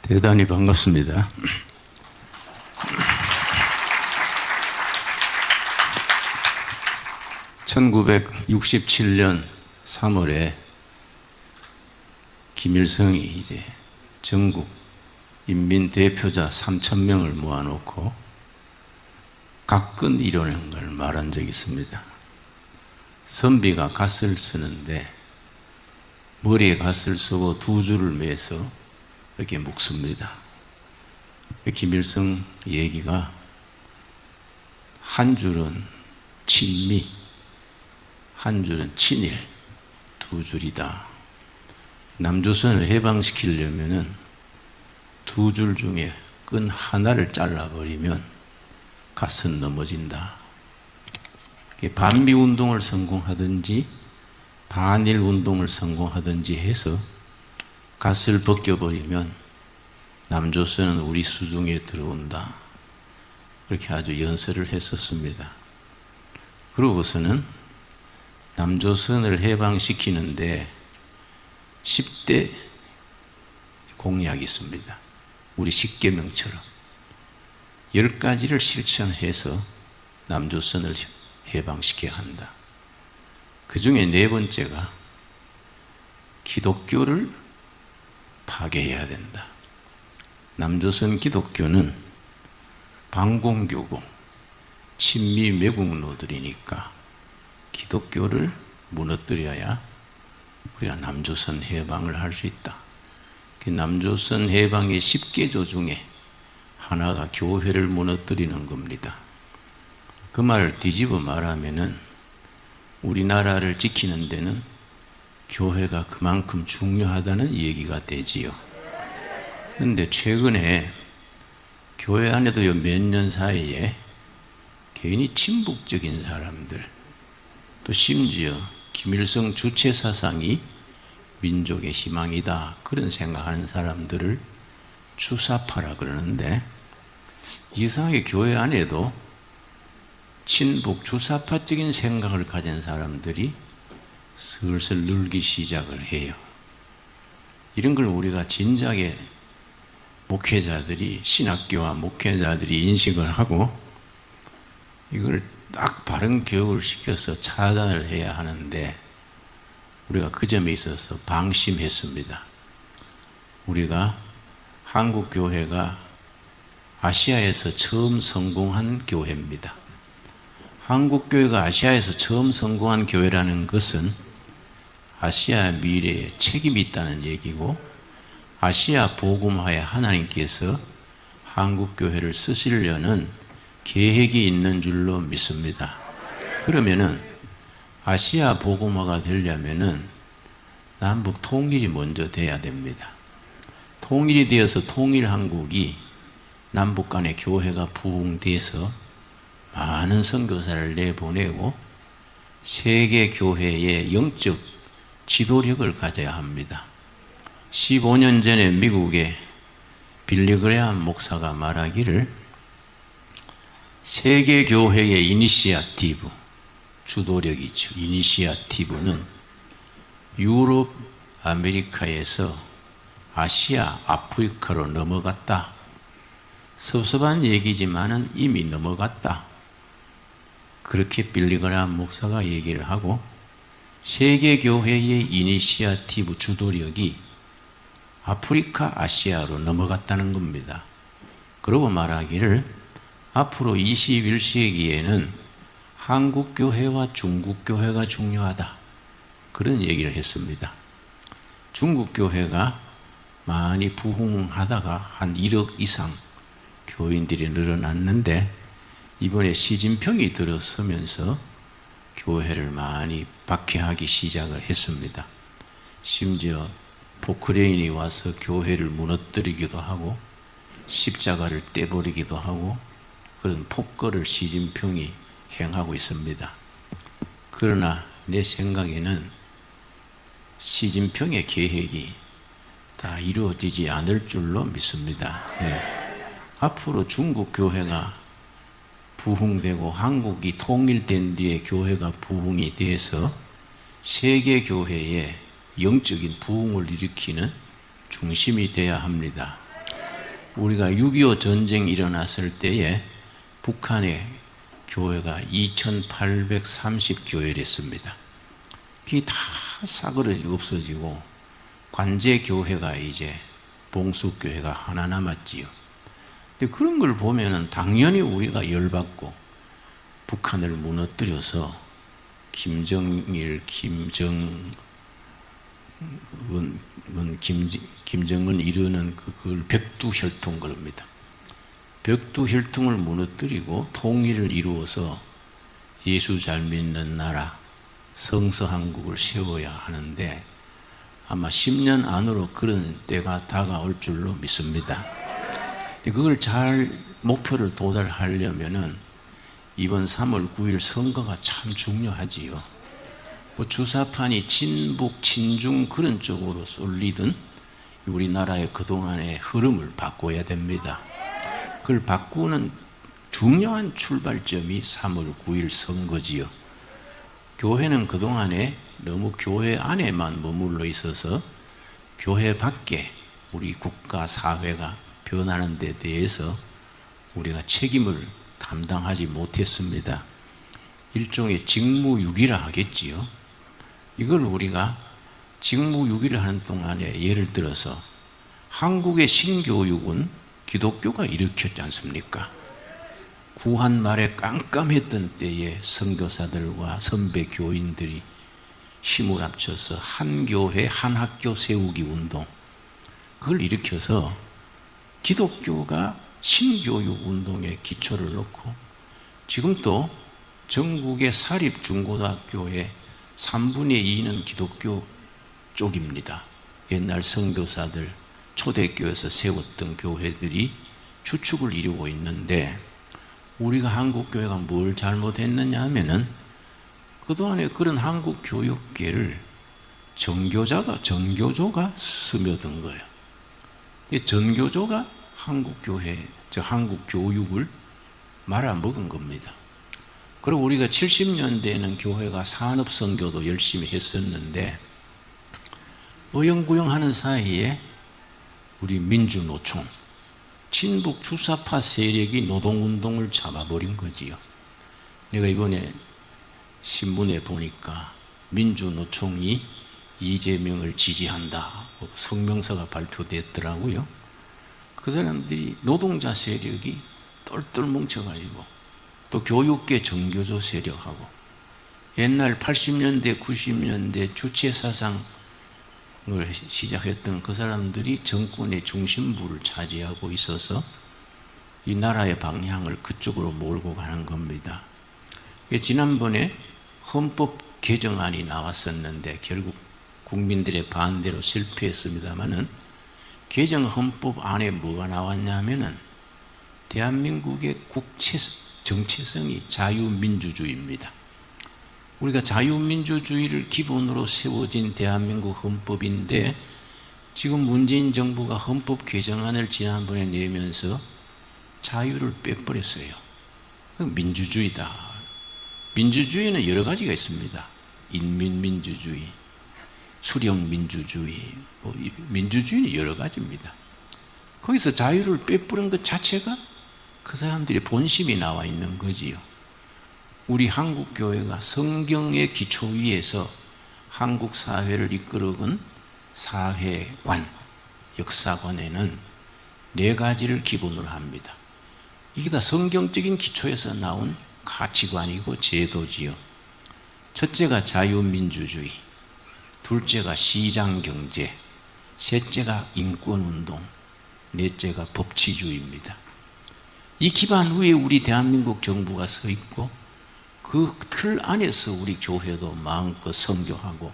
대단히 반갑습니다. 1967년 3월에 김일성이 이제 전국 인민 대표자 3,000명을 모아놓고 각근 이루는 걸 말한 적이 있습니다. 선비가 갓을 쓰는데 머리에 갓을 쓰고 두 줄을 매서 이렇게 묶습니다. 김일성 얘기가 한 줄은 친미, 한 줄은 친일, 두 줄이다. 남조선을 해방시키려면은 두 줄 중에 끈 하나를 잘라버리면 갓은 넘어진다. 반미운동을 성공하든지 반일운동을 성공하든지 해서 갓을 벗겨버리면 남조선은 우리 수중에 들어온다. 그렇게 아주 연설을 했었습니다. 그러고서는 남조선을 해방시키는데 10대 공약이 있습니다. 우리 10계명처럼 10가지를 실천해서 남조선을 해방시켜야 한다. 그 중에 네 번째가 기독교를 파괴해야 된다. 남조선 기독교는 반공교고 친미 매국노들이니까 기독교를 무너뜨려야 우리가 남조선 해방을 할 수 있다. 남조선 해방의 10개조 중에 하나가 교회를 무너뜨리는 겁니다. 그 말을 뒤집어 말하면은 우리나라를 지키는 데는 교회가 그만큼 중요하다는 얘기가 되지요. 그런데 최근에 교회 안에도 몇 년 사이에 괜히 친북적인 사람들, 또 심지어 김일성 주체 사상이 민족의 희망이다, 그런 생각하는 사람들을 주사파라 그러는데, 이상하게 교회 안에도 친북 주사파적인 생각을 가진 사람들이 슬슬 늘기 시작을 해요. 이런 걸 우리가 진작에 목회자들이, 신학교와 목회자들이 인식을 하고 이걸 딱 바른 교육을 시켜서 차단을 해야 하는데, 우리가 그 점에 있어서 방심했습니다. 우리가 한국 교회가 아시아에서 처음 성공한 교회입니다. 한국 교회가 아시아에서 처음 성공한 교회라는 것은 아시아 미래에 책임이 있다는 얘기고, 아시아 복음화에 하나님께서 한국 교회를 쓰시려는 계획이 있는 줄로 믿습니다. 그러면은 아시아 복음화가 되려면은 남북 통일이 먼저 돼야 됩니다. 통일이 되어서 통일 한국이 남북 간의 교회가 부흥돼서 많은 선교사를 내보내고 세계 교회의 영적 지도력을 가져야 합니다. 15년 전에 미국의 빌리 그레함 목사가 말하기를, 세계 교회의 이니시아티브, 주도력이죠. 이니시아티브는 유럽, 아메리카에서 아시아, 아프리카로 넘어갔다. 섭섭한 얘기지만은 이미 넘어갔다. 그렇게 빌리 그레함 목사가 얘기를 하고, 세계 교회의 이니시아티브 주도력이 아프리카, 아시아로 넘어갔다는 겁니다. 그러고 말하기를, 앞으로 21세기에는 한국 교회와 중국 교회가 중요하다, 그런 얘기를 했습니다. 중국 교회가 많이 부흥하다가 한 1억 이상 교인들이 늘어났는데, 이번에 시진핑이 들어서면서 교회를 많이 박해하기 시작을 했습니다. 심지어 포크레인이 와서 교회를 무너뜨리기도 하고 십자가를 떼버리기도 하고, 그런 폭거를 시진핑이 행하고 있습니다. 그러나 내 생각에는 시진핑의 계획이 다 이루어지지 않을 줄로 믿습니다. 앞으로 중국 교회가 부흥되고 한국이 통일된 뒤에 교회가 부흥이 돼서 세계 교회의 영적인 부흥을 일으키는 중심이 되어야 합니다. 우리가 6.25 전쟁이 일어났을 때에 북한의 교회가 2,830교회랬습니다. 그게 다 싸그러지고 없어지고 관제교회가 이제 봉수교회가 하나 남았지요. 근데 그런 걸 보면은 당연히 우리가 열받고 북한을 무너뜨려서 김정은 이루는 그걸 벽두혈통 그럽니다. 벽두혈통을 무너뜨리고 통일을 이루어서 예수 잘 믿는 나라 성서한국을 세워야 하는데 아마 10년 안으로 그런 때가 다가올 줄로 믿습니다. 그걸 잘 목표를 도달하려면은 이번 3월 9일 선거가 참 중요하지요. 뭐 주사판이 친북, 친중 그런 쪽으로 쏠리든 우리나라의 그동안의 흐름을 바꿔야 됩니다. 그걸 바꾸는 중요한 출발점이 3월 9일 선거지요. 교회는 그동안에 너무 교회 안에만 머물러 있어서 교회 밖에 우리 국가 사회가 변하는 데 대해서 우리가 책임을 담당하지 못했습니다. 일종의 직무유기라 하겠지요. 이걸 우리가 직무유기를 하는 동안에 예를 들어서 한국의 신교육은 기독교가 일으켰지 않습니까? 구한 말에 깜깜했던 때에 선교사들과 선배 교인들이 힘을 합쳐서 한 교회 한 학교 세우기 운동 그걸 일으켜서 기독교가 신교육 운동에 기초를 놓고 지금 또 전국의 사립 중고등학교의 3분의 2는 기독교 쪽입니다. 옛날 선교사들 초대교회에서 세웠던 교회들이 주축을 이루고 있는데 우리가 한국교회가 뭘 잘못했느냐 하면은 그동안에 그런 한국 교육계를 전교조가 스며든 거예요. 전교조가 한국 교회, 한국 교육을 말아먹은 겁니다. 그리고 우리가 70년대에는 교회가 산업선교도 열심히 했었는데 어영부영 하는 사이에 우리 민주노총, 친북 주사파 세력이 노동운동을 잡아버린 거지요. 내가 이번에 신문에 보니까 민주노총이 이재명을 지지한다 성명서가 발표됐더라고요. 그 사람들이 노동자 세력이 똘똘 뭉쳐가지고 또 교육계 정교조 세력하고 옛날 80년대 90년대 주체사상을 시작했던 그 사람들이 정권의 중심부를 차지하고 있어서 이 나라의 방향을 그쪽으로 몰고 가는 겁니다. 지난번에 헌법 개정안이 나왔었는데 결국 국민들의 반대로 실패했습니다마는 개정 헌법 안에 뭐가 나왔냐면은 대한민국의 국채 정체성이 자유민주주의입니다. 우리가 자유민주주의를 기본으로 세워진 대한민국 헌법인데 지금 문재인 정부가 헌법 개정안을 지난번에 내면서 자유를 빼버렸어요. 민주주의다. 민주주의는 여러 가지가 있습니다. 인민민주주의, 수령민주주의, 민주주의는 여러 가지입니다. 거기서 자유를 빼버린 것 자체가 그 사람들의 본심이 나와 있는 거지요. 우리 한국교회가 성경의 기초 위에서 한국 사회를 이끌어간 사회관, 역사관에는 4가지를 기본으로 합니다. 이게 다 성경적인 기초에서 나온 가치관이고 제도지요. 첫째가 자유민주주의, 둘째가 시장경제, 셋째가 인권운동, 넷째가 법치주의입니다. 이 기반 위에 우리 대한민국 정부가 서 있고 그 틀 안에서 우리 교회도 마음껏 선교하고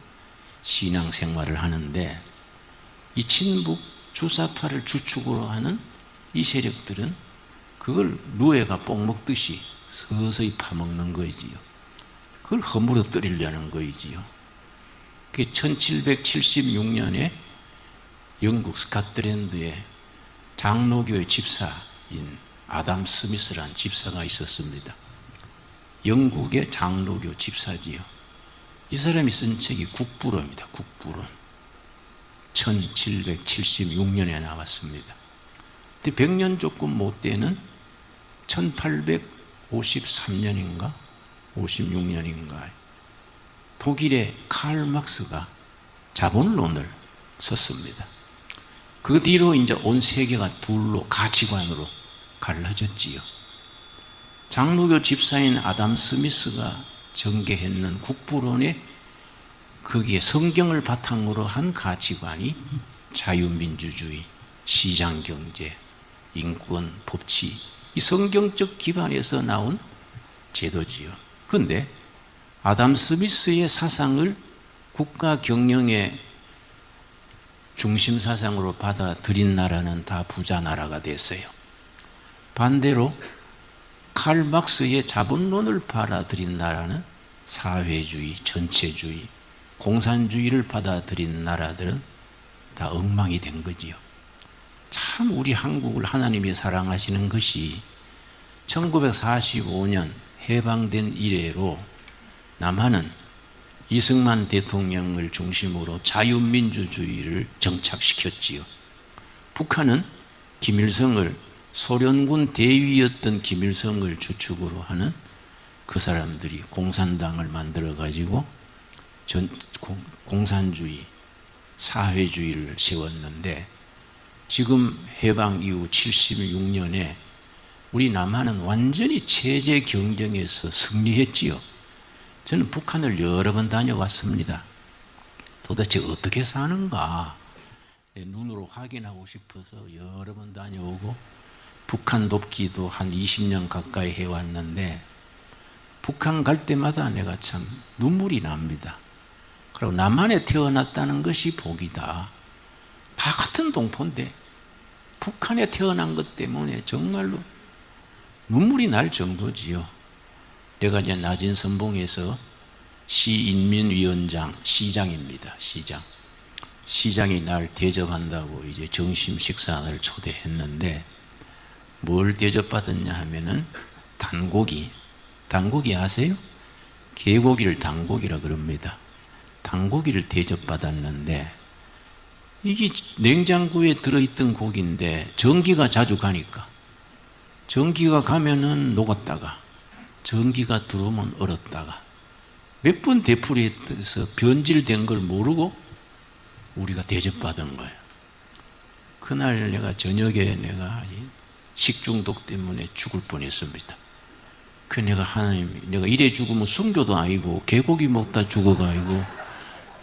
신앙생활을 하는데 이 친북 주사파를 주축으로 하는 이 세력들은 그걸 누에가 뽕 먹듯이 서서히 파먹는 거이지요. 그걸 허물어뜨리려는 거이지요. 그게 1776년에 영국 스카틀랜드에 장로교의 집사인 아담 스미스라는 집사가 있었습니다. 영국의 장로교 집사지요. 이 사람이 쓴 책이 국부론입니다. 국부론. 1776년에 나왔습니다. 근데 100년 조금 못 되는 1853년인가 56년인가 독일의 칼 막스가 자본론을 썼습니다. 그 뒤로 이제 온 세계가 둘로 가치관으로 갈라졌지요. 장로교 집사인 아담 스미스가 전개했는 국부론에 거기에 성경을 바탕으로 한 가치관이 자유민주주의, 시장경제, 인권, 법치, 이 성경적 기반에서 나온 제도지요. 그런데 아담 스미스의 사상을 국가 경영의 중심 사상으로 받아들인 나라는 다 부자 나라가 됐어요. 반대로 칼 막스의 자본론을 받아들인 나라는 사회주의, 전체주의, 공산주의를 받아들인 나라들은 다 엉망이 된 거지요. 참 우리 한국을 하나님이 사랑하시는 것이 1945년 해방된 이래로 남한은 이승만 대통령을 중심으로 자유민주주의를 정착시켰지요. 북한은 김일성을 소련군 대위였던 김일성을 주축으로 하는 그 사람들이 공산당을 만들어 가지고 공산주의, 사회주의를 세웠는데 지금 해방 이후 76년에 우리 남한은 완전히 체제 경쟁에서 승리했지요. 저는 북한을 여러 번 다녀왔습니다. 도대체 어떻게 사는가 눈으로 확인하고 싶어서 여러 번 다녀오고 북한 돕기도 한 20년 가까이 해왔는데 북한 갈 때마다 내가 참 눈물이 납니다. 그리고 남한에 태어났다는 것이 복이다. 다 같은 동포인데 북한에 태어난 것 때문에 정말로 눈물이 날 정도지요. 내가 이제 낮은 선봉에서 시인민위원장, 시장입니다. 시장이 날 대접한다고 이제 점심 식사를 초대했는데 뭘 대접받았냐 하면은 단고기 아세요? 개고기를 단고기라 그럽니다. 단고기를 대접받았는데 이게 냉장고에 들어있던 고기인데 전기가 자주 가니까 전기가 가면은 녹았다가 전기가 들어오면 얼었다가 몇 번 되풀이해서 변질된 걸 모르고 우리가 대접받은 거예요. 그날 내가 저녁에 내가 식중독 때문에 죽을 뻔했습니다. 그 내가 하나님, 내가 이래 죽으면 순교도 아니고 개고기 먹다 죽어가지고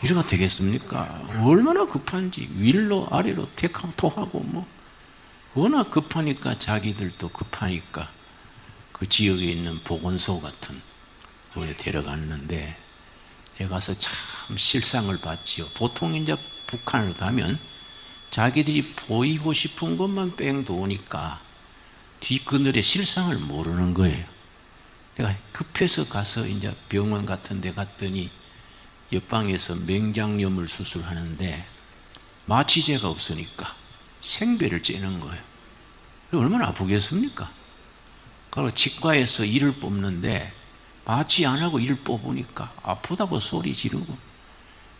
이래가 되겠습니까? 얼마나 급한지 위로 아래로 태캉토하고 뭐 워낙 급하니까 자기들도 급하니까 그 지역에 있는 보건소 같은 곳에 데려갔는데 내가 가서 참 실상을 봤지요. 보통 이제 북한을 가면 자기들이 보이고 싶은 것만 뺑 도니까 뒷그늘의 실상을 모르는 거예요. 내가 급해서 가서 이제 병원 같은 데 갔더니 옆방에서 맹장염을 수술하는데 마취제가 없으니까 생배를 째는 거예요. 얼마나 아프겠습니까? 그리고 치과에서 이를 뽑는데 마취 안 하고 이를 뽑으니까 아프다고 소리 지르고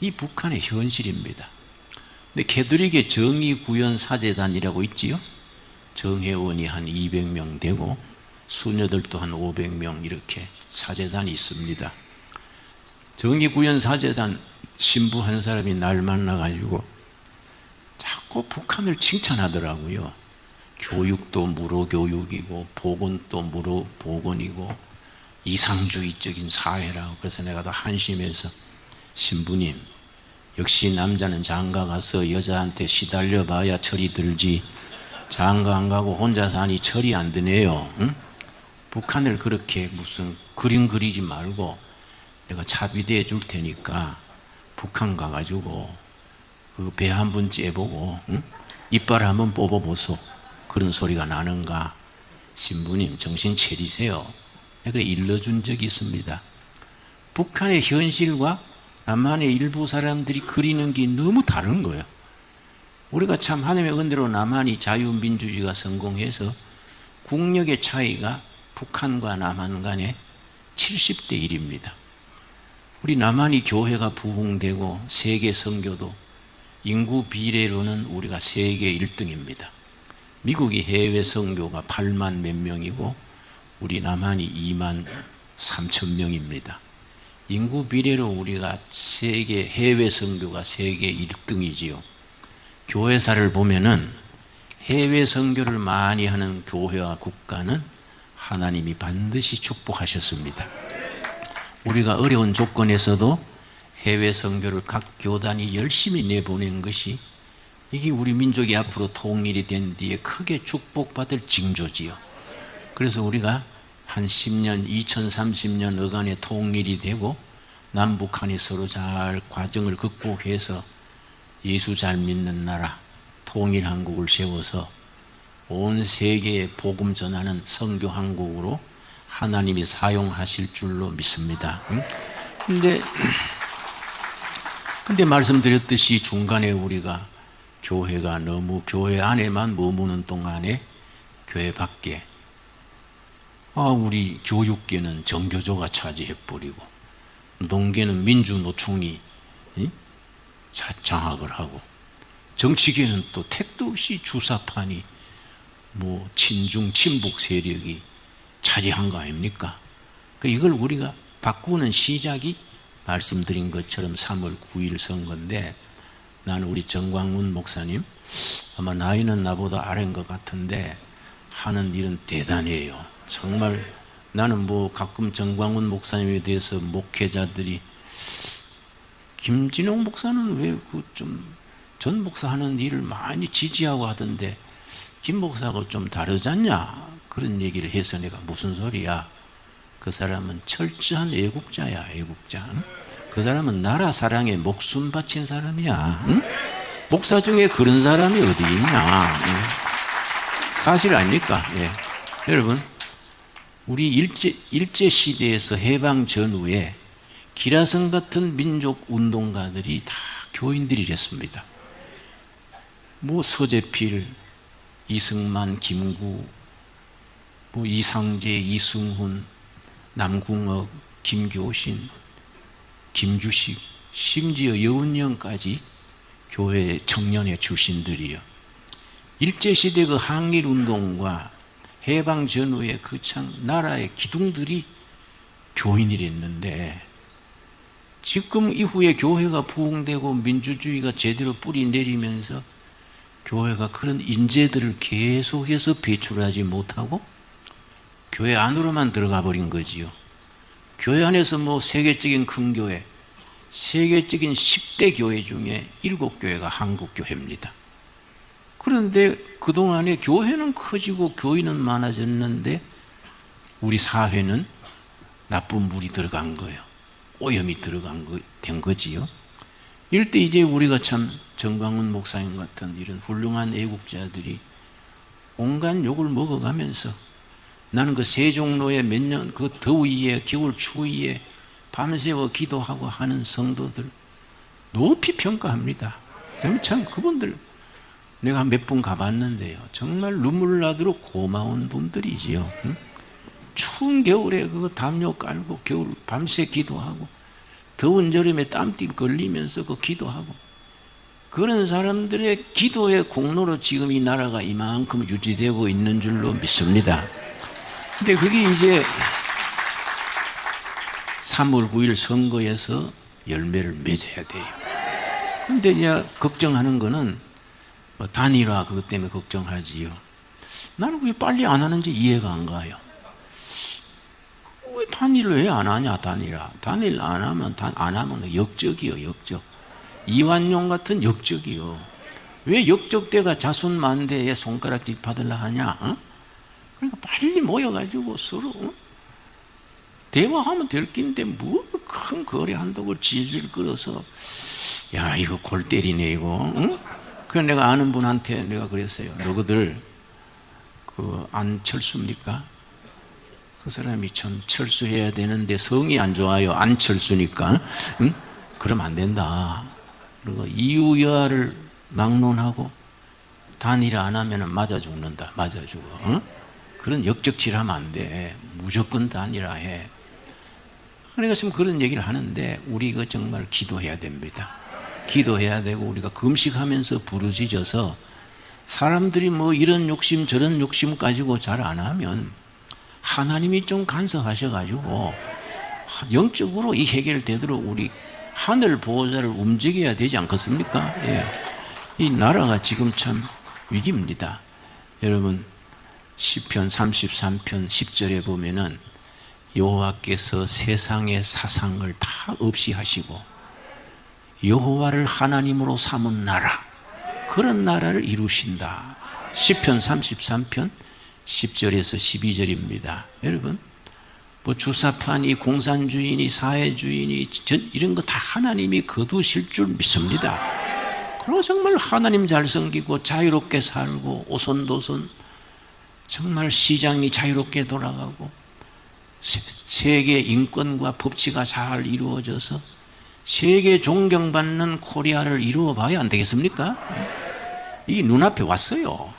이 북한의 현실입니다. 근데 캐톨릭의 정의구현사재단이라고 있지요. 정회원이 한 200명 되고 수녀들도 한 500명 이렇게 사재단이 있습니다. 정의구현사재단 신부 한 사람이 날 만나가지고 자꾸 북한을 칭찬하더라고요. 교육도 무료교육이고 보건도 무료보건이고 이상주의적인 사회라고. 그래서 내가 더 한심해서 신부님 역시 남자는 장가 가서 여자한테 시달려 봐야 철이 들지 장가 안 가고 혼자 사니 철이 안 드네요. 응? 북한을 그렇게 무슨 그림 그리지 말고 내가 차비대해 줄 테니까 북한 가가지고 그 배 한번 째보고 응? 이빨 한번 뽑아보소. 그런 소리가 나는가. 신부님 정신 차리세요. 내가 일러준 적이 있습니다. 북한의 현실과 남한의 일부 사람들이 그리는 게 너무 다른 거예요. 우리가 참 하나님의 은혜로 남한이 자유민주주의가 성공해서 국력의 차이가 북한과 남한 간에 70대 1입니다. 우리 남한이 교회가 부흥되고 세계 선교도 인구 비례로는 우리가 세계 1등입니다. 미국이 해외 선교가 8만 몇 명이고 우리 남한이 2만 3천 명입니다. 인구 비례로 우리가 세계 해외 선교가 세계 1등이지요. 교회사를 보면은 해외 선교를 많이 하는 교회와 국가는 하나님이 반드시 축복하셨습니다. 우리가 어려운 조건에서도 해외 선교를 각 교단이 열심히 내보낸 것이 이게 우리 민족이 앞으로 통일이 된 뒤에 크게 축복받을 징조지요. 그래서 우리가 한 10년, 2030년 어간에 통일이 되고 남북한이 서로 잘 과정을 극복해서 예수 잘 믿는 나라, 통일한국을 세워서 온 세계에 복음 전하는 선교한국으로 하나님이 사용하실 줄로 믿습니다. 근데 말씀드렸듯이 중간에 우리가 교회가 너무 교회 안에만 머무는 동안에 교회 밖에 우리 교육계는 정교조가 차지해버리고 농계는 민주노총이 장악을 하고 정치계는 또 택도 없이 주사파니 친중 친북 세력이 차지한 거 아닙니까? 이걸 우리가 바꾸는 시작이 말씀드린 것처럼 3월 9일 선거인데 나는 우리 정광훈 목사님 아마 나이는 나보다 아래인 것 같은데 하는 일은 대단해요. 정말 나는 가끔 정광훈 목사님에 대해서 목회자들이 김진홍 목사는 왜 전 목사 하는 일을 많이 지지하고 하던데 김 목사하고 좀 다르지 않냐 그런 얘기를 해서 내가 무슨 소리야, 그 사람은 철저한 애국자야. 애국자. 그 사람은 나라 사랑에 목숨 바친 사람이야. 목사 중에 그런 사람이 어디 있냐. 사실 아닙니까? 예. 여러분, 우리 일제시대에서 해방 전후에 기라성 같은 민족 운동가들이 다 교인들이랬습니다. 서재필, 이승만, 김구, 이상재, 이승훈, 남궁옥, 김교신, 김주식, 심지어 여운형까지 교회 청년의 출신들이요. 일제시대 그 항일운동과 해방 전후에 그 참 나라의 기둥들이 교인이랬는데 지금 이후에 교회가 부흥되고 민주주의가 제대로 뿌리 내리면서 교회가 그런 인재들을 계속해서 배출하지 못하고 교회 안으로만 들어가 버린 거지요. 교회 안에서 세계적인 큰 교회, 세계적인 10대 교회 중에 7교회가 한국교회입니다. 그런데 그동안에 교회는 커지고 교인은 많아졌는데 우리 사회는 나쁜 물이 들어간 거예요. 오염이 된 거지요. 이럴 때 이제 우리가 참 정광훈 목사님 같은 이런 훌륭한 애국자들이 온갖 욕을 먹어가면서 나는 그 세종로에 몇 년 그 더위에 겨울 추위에 밤새워 기도하고 하는 성도들 높이 평가합니다. 참 그분들 내가 몇 분 가봤는데요. 정말 눈물 나도록 고마운 분들이지요. 추운 겨울에 그 담요 깔고 겨울 밤새 기도하고 더운 여름에 땀띠 걸리면서 그 기도하고 그런 사람들의 기도의 공로로 지금 이 나라가 이만큼 유지되고 있는 줄로 믿습니다. 근데 그게 이제 3월 9일 선거에서 열매를 맺어야 돼요. 근데 이제 걱정하는 거는 단일화 그것 때문에 걱정하지요. 나는 왜 빨리 안 하는지 이해가 안 가요. 왜 단일을 왜 안 하냐, 단일화. 단일 안 하면 역적이요, 역적. 이완용 같은 역적이요. 왜 역적대가 자손만대에 손가락질 받으려 하냐? 그러니까 빨리 모여가지고 서로 대화하면 될 낀데 뭘 큰 거래한다고 질질 끌어서 야 이거 골 때리네 이거. 그래서 내가 아는 분한테 내가 그랬어요. 너희들 그 안철수입니까? 그 사람이 참 철수해야 되는데 성이 안 좋아요. 안철수니까. 그러면 안 된다. 그리고 이유여하를 막론하고 단일화 안 하면 맞아 죽는다. 맞아 죽어. 그런 역적질하면 안 돼. 무조건 단일화해. 그러니까 지금 그런 얘기를 하는데 우리 이거 정말 기도해야 됩니다. 기도해야 되고 우리가 금식하면서 부르짖어서 사람들이 뭐 이런 욕심 저런 욕심 가지고 잘 안 하면 하나님이 좀 간섭하셔가지고 영적으로 이 해결되도록 우리 하늘 보호자를 움직여야 되지 않겠습니까? 예. 이 나라가 지금 참 위기입니다. 여러분 시편 33편 10절에 보면은 여호와께서 세상의 사상을 다 없이 하시고 여호와를 하나님으로 삼은 나라, 그런 나라를 이루신다. 시편 33편 10절에서 12절입니다. 여러분 뭐 주사파니 공산주의니 사회주의니 이런 거 다 하나님이 거두실 줄 믿습니다. 그리고 정말 하나님 잘 섬기고 자유롭게 살고 오손도손 정말 시장이 자유롭게 돌아가고 세계 인권과 법치가 잘 이루어져서 세계 존경받는 코리아를 이루어 봐야 안 되겠습니까? 이게 눈앞에 왔어요.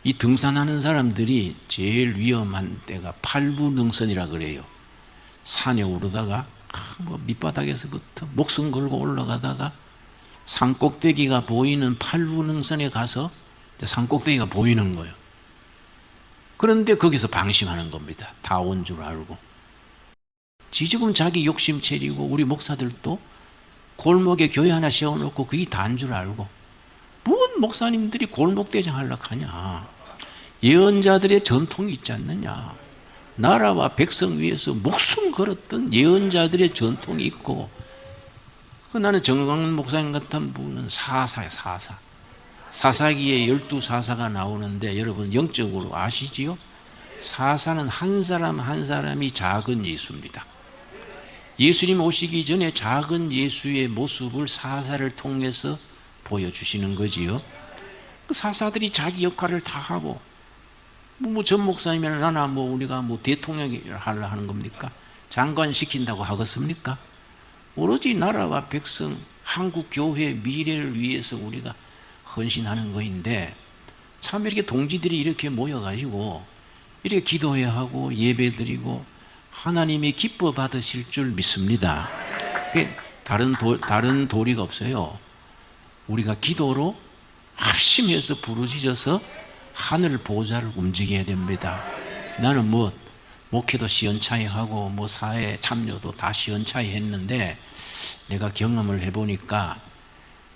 이 등산하는 사람들이 제일 위험한 때가 팔부능선이라 그래요. 산에 오르다가 뭐 밑바닥에서부터 목숨 걸고 올라가다가 산꼭대기가 보이는 팔부능선에 가서 산꼭대기가 보이는 거예요. 그런데 거기서 방심하는 겁니다. 다 온 줄 알고. 지금 자기 욕심 차리고 우리 목사들도 골목에 교회 하나 세워놓고 그게 다인 줄 알고 뭔 목사님들이 골목대장 하려고 하냐. 예언자들의 전통이 있지 않느냐. 나라와 백성 위해서 목숨 걸었던 예언자들의 전통이 있고 나는 정광훈 목사님 같은 분은 사사야 사사. 사사기에 12사사가 나오는데 여러분 영적으로 아시지요? 사사는 한 사람 한 사람이 작은 예수입니다. 예수님 오시기 전에 작은 예수의 모습을 사사를 통해서 보여주시는 거지요. 사사들이 자기 역할을 다 하고 뭐 전 목사님이나 나나 뭐 우리가 뭐 대통령을 하려 하는 겁니까? 장관 시킨다고 하겠습니까? 오로지 나라와 백성 한국 교회 미래를 위해서 우리가 헌신하는 거인데 참 이렇게 동지들이 이렇게 모여가지고 이렇게 기도해야 하고 예배드리고 하나님이 기뻐 받으실 줄 믿습니다. 다른 도리가 없어요. 우리가 기도로 합심해서 부르짖어서 하늘 보호자를 움직여야 됩니다. 나는 뭐 목회도 시원찮이 하고 뭐 사회 참여도 다 시원찮이 했는데 내가 경험을 해보니까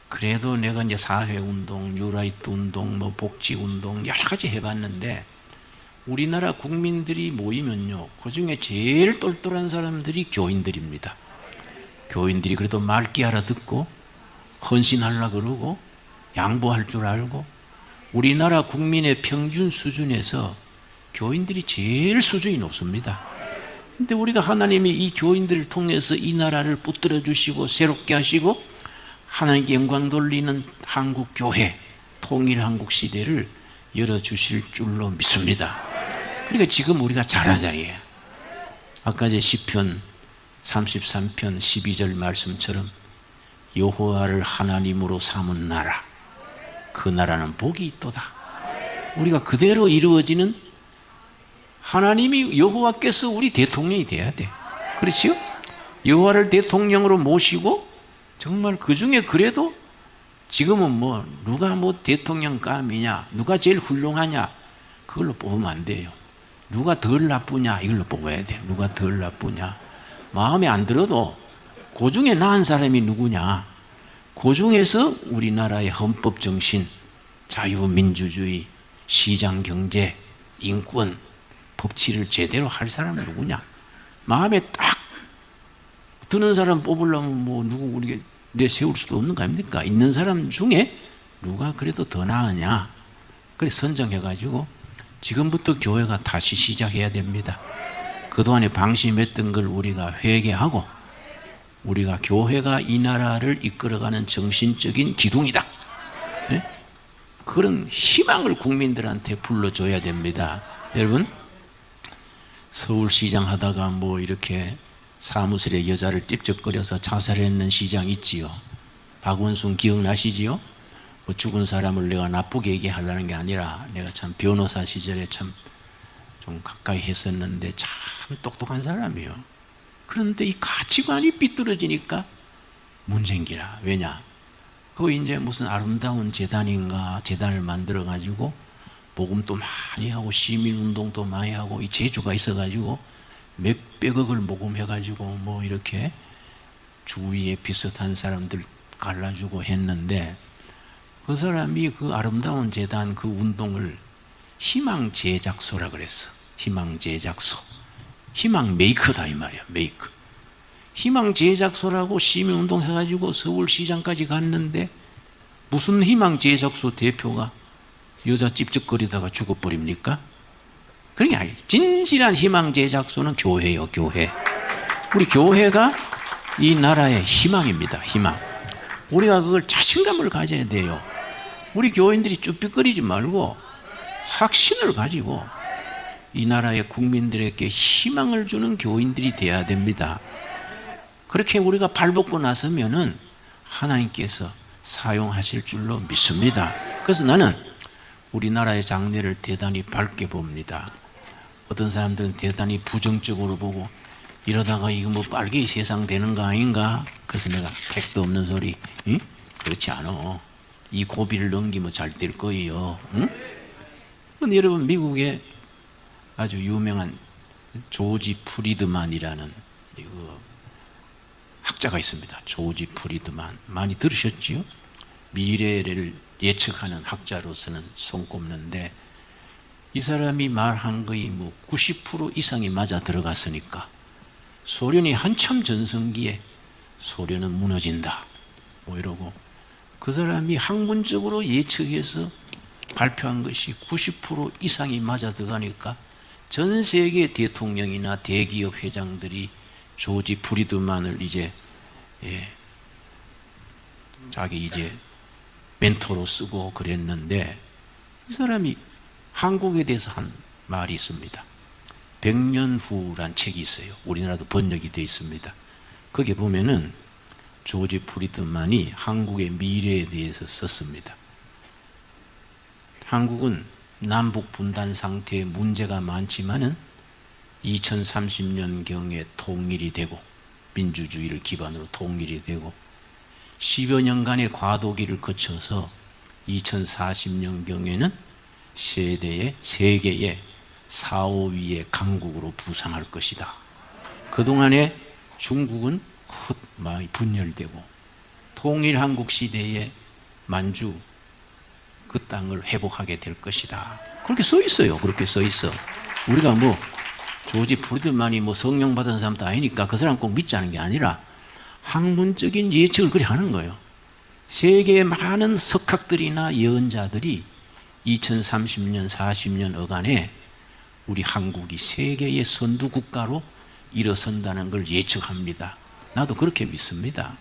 그래도 내가 이제 사회운동, 뉴라이트 운동, 뭐 복지운동 여러 가지 해봤는데 우리나라 국민들이 모이면요, 그 중에 제일 똘똘한 사람들이 교인들입니다. 교인들이 그래도 맑게 알아듣고 헌신하려고 그러고 양보할 줄 알고 우리나라 국민의 평균 수준에서 교인들이 제일 수준이 높습니다. 근데 우리가 하나님이 이 교인들을 통해서 이 나라를 붙들어 주시고 새롭게 하시고 하나님께 영광 돌리는 한국 교회, 통일 한국 시대를 열어주실 줄로 믿습니다. 그러니까 지금 우리가 잘하자예요. 아까 제 시편 33편 12절 말씀처럼 여호와를 하나님으로 삼은 나라, 그 나라는 복이 있도다. 우리가 그대로 이루어지는 하나님이 여호와께서 우리 대통령이 돼야 돼. 그렇지요? 여호와를 대통령으로 모시고 정말 그 중에 그래도 지금은 뭐 누가 뭐 대통령감이냐, 누가 제일 훌륭하냐 그걸로 뽑으면 안 돼요. 누가 덜 나쁘냐 이걸로 뽑아야 돼. 누가 덜 나쁘냐. 마음에 안 들어도 그 중에 나은 사람이 누구냐. 그 중에서 우리나라의 헌법 정신, 자유민주주의, 시장경제, 인권, 법치를 제대로 할 사람은 누구냐. 마음에 딱 드는 사람 뽑으려면 뭐 누구 우리가 내세울 수도 없는 거 아닙니까? 있는 사람 중에 누가 그래도 더 나으냐. 그래 선정해가지고 지금부터 교회가 다시 시작해야 됩니다. 그동안에 방심했던 걸 우리가 회개하고 우리가 교회가 이 나라를 이끌어가는 정신적인 기둥이다. 네? 그런 희망을 국민들한테 불러줘야 됩니다. 여러분 서울시장 하다가 뭐 이렇게 사무실에 여자를 찝쩍거려서 자살했는 시장 있지요. 박원순 기억나시지요? 뭐 죽은 사람을 내가 나쁘게 얘기하려는 게 아니라 내가 참 변호사 시절에 참 좀 가까이 했었는데 참 똑똑한 사람이에요. 그런데 이 가치관이 삐뚤어지니까 문제인기라. 왜냐? 그 이제 무슨 아름다운 재단인가 재단을 만들어 가지고 복음도 많이 하고 시민 운동도 많이 하고 이 재주가 있어 가지고 몇백억을 모금해 가지고 뭐 이렇게 주위에 비슷한 사람들 갈라주고 했는데, 그 사람이 그 아름다운 재단 그 운동을 희망 제작소라 그랬어. 희망 제작소. 희망 메이커다 이 말이야. 메이커. 희망 제작소라고 시민 운동 해가지고 서울시장까지 갔는데 무슨 희망 제작소 대표가 여자 찝쩍거리다가 죽어버립니까? 그런 게 아니에요. 진실한 희망 제작소는 교회예요. 교회. 우리 교회가 이 나라의 희망입니다. 희망. 우리가 그걸 자신감을 가져야 돼요. 우리 교인들이 쭈삣거리지 말고 확신을 가지고 이 나라의 국민들에게 희망을 주는 교인들이 돼야 됩니다. 그렇게 우리가 발벗고 나서면은 하나님께서 사용하실 줄로 믿습니다. 그래서 나는 우리나라의 장래를 대단히 밝게 봅니다. 어떤 사람들은 대단히 부정적으로 보고 이러다가 이거 뭐 빨개 세상 되는 거 아닌가? 그래서 내가 택도 없는 소리. 응? 그렇지 않아. 이 고비를 넘기면 잘 될 거예요. 응? 근데 여러분, 미국에 아주 유명한 조지 프리드만이라는 학자가 있습니다. 조지 프리드만. 많이 들으셨지요? 미래를 예측하는 학자로서는 손꼽는데, 이 사람이 말한 거의 뭐 90% 이상이 맞아 들어갔으니까 소련이 한참 전성기에 소련은 무너진다 뭐 이러고, 그 사람이 학문적으로 예측해서 발표한 것이 90% 이상이 맞아 들어가니까 전 세계 대통령이나 대기업 회장들이 조지 프리드만을 이제 자기 이제 멘토로 쓰고 그랬는데, 이 사람이 한국에 대해서 한 말이 있습니다. 100년 후란 책이 있어요. 우리나라도 번역이 되어 있습니다. 거기에 보면은 조지 프리드만이 한국의 미래에 대해서 썼습니다. 한국은 남북 분단 상태에 문제가 많지만은 2030년경에 통일이 되고 민주주의를 기반으로 통일이 되고 10여 년간의 과도기를 거쳐서 2040년경에는 세계의 4, 5위의 강국으로 부상할 것이다. 그동안에 중국은 많이 분열되고 통일한국 시대에 만주 그 땅을 회복하게 될 것이다. 그렇게 써 있어요. 그렇게 써 있어. 우리가 뭐 조지 프리드만이 뭐 성령 받은 사람도 아니니까 그 사람 꼭 믿자는 게 아니라 학문적인 예측을 그렇게 하는 거예요. 세계의 많은 석학들이나 예언자들이 2030년, 40년 어간에 우리 한국이 세계의 선두 국가로 일어선다는 걸 예측합니다. 나도 그렇게 믿습니다.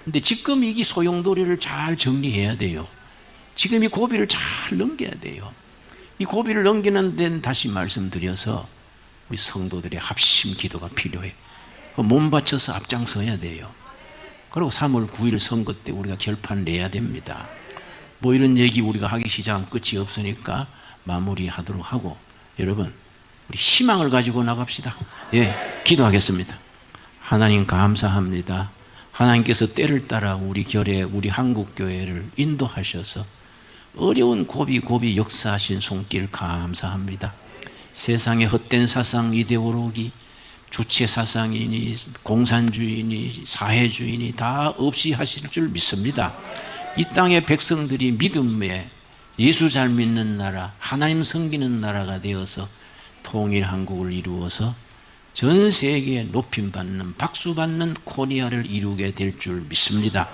근데 지금 이 소용돌이를 잘 정리해야 돼요. 지금 이 고비를 잘 넘겨야 돼요. 이 고비를 넘기는 데는 다시 말씀드려서 우리 성도들의 합심 기도가 필요해. 몸 바쳐서 앞장서야 돼요. 그리고 3월 9일 선거 때 우리가 결판 내야 됩니다. 뭐 이런 얘기 우리가 하기 시작하면 끝이 없으니까 마무리하도록 하고, 여러분 우리 희망을 가지고 나갑시다. 기도하겠습니다. 하나님 감사합니다. 하나님께서 때를 따라 우리 결에 우리 한국교회를 인도하셔서 어려운 고비 역사하신 손길 감사합니다. 세상의 헛된 사상, 이데올로기, 주체 사상이니 공산주의니 사회주의니 다 없이 하실 줄 믿습니다. 이 땅의 백성들이 믿음에 예수 잘 믿는 나라, 하나님 섬기는 나라가 되어서 통일 한국을 이루어서 전 세계에 높임받는 박수받는 코리아를 이루게 될 줄 믿습니다.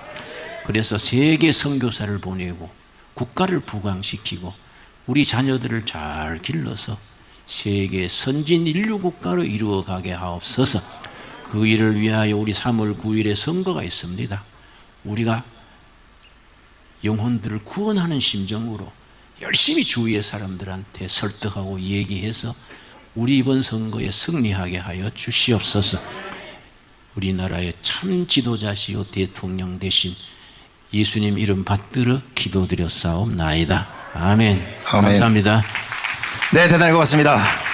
그래서 세계 선교사를 보내고 국가를 부강시키고 우리 자녀들을 잘 길러서 세계 선진 인류 국가로 이루어가게 하옵소서. 그 일을 위하여 우리 3월 9일에 선거가 있습니다. 우리가 영혼들을 구원하는 심정으로 열심히 주위의 사람들한테 설득하고 얘기해서 우리 이번 선거에 승리하게 하여 주시옵소서. 우리나라의 참 지도자시오 대통령 되신 예수님 이름 받들어 기도드렸사옵나이다. 아멘. 아멘. 감사합니다. 네, 대단히 고맙습니다.